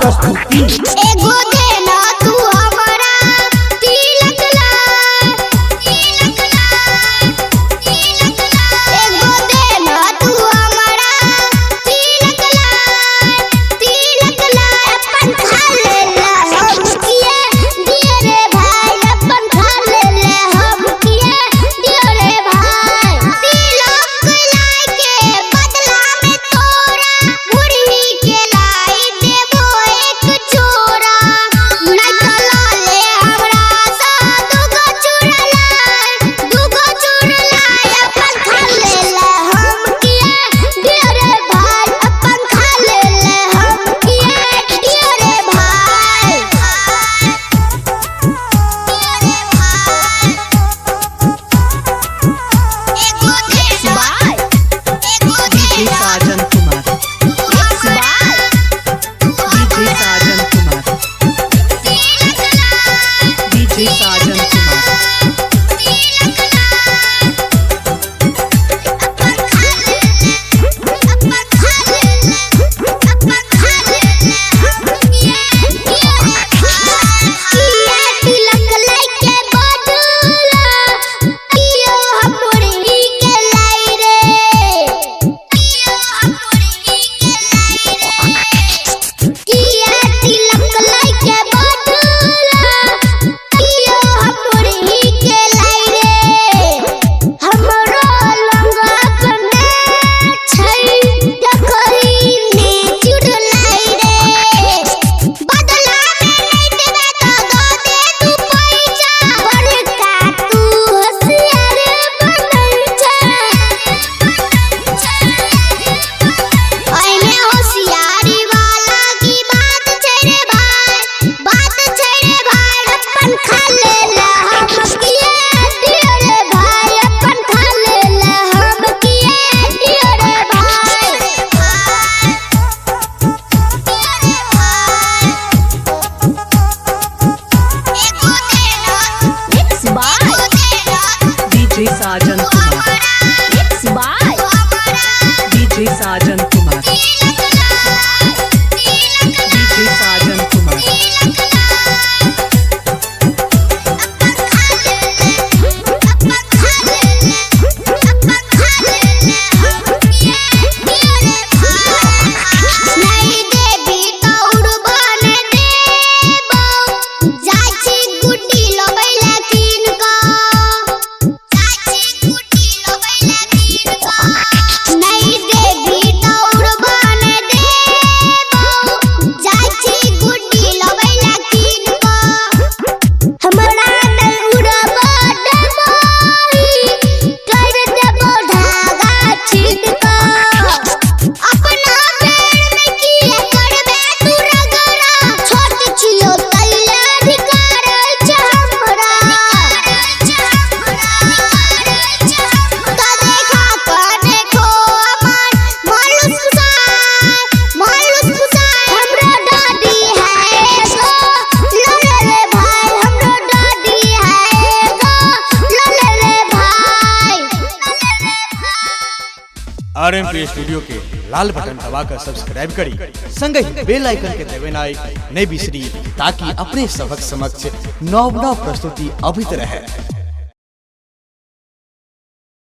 प्रस्तुति। एगो देना तू हमरा तिलक लाल, तिलक लाल, तिलक लाल। एगो देना तू हमरा तिलक लाल, तिलक लाल। अपन खा लेला हम किए दिए रे भाई, अपन खा लेले हम किए दिए रे भाई। तिलक लाई के बदला में तोरा मुरही के लाई देबो एक छोरा। नहीं तो लाले हमरा सा दुगो चूड़ा लाई, दुगो चूड़ा लाई। अपन खा लेला हम किए दिए रे भाई, अपन खा लेले हम किए दिए रे भाई, दिए रे भाई। एगो देना, एगो डीजे देना साजन कुमार, डीजे साजन कुमार, डीजे साजन कुमार। डीजे साजन कुमार, डीजे साजन कुमार, डीजे साजन कुमार। नहीं देबी तौर बन देबो, जाची गुड्डी लबैला कीन का, जाची गुड्डी लबैला कीन का। नहीं देबी तौर बन देबो, जाची गुड्डी लबैला कीन का। हमरा नहीं उड़बो डबोई, कर देबो धागा छिटका। अपना पेड़ में किए करबे तू रगड़ा, छोट छियो तैले धिकार छ हमरा। तो देखा कर देखो अमर मालूस फुसार, मालूस फुसार। हमरो दादी है एगो लले रे भाई, हमरो दादी है एगो लले रे भाई, लले रे भाई। RMP स्टूडियो के लाल बटन दबाकर सब्सक्राइब करी, संगे ही बेल आइकन के दबाना नहीं बिसरी, ताकि अपने सबक समक्ष नव प्रस्तुति अभित रहे।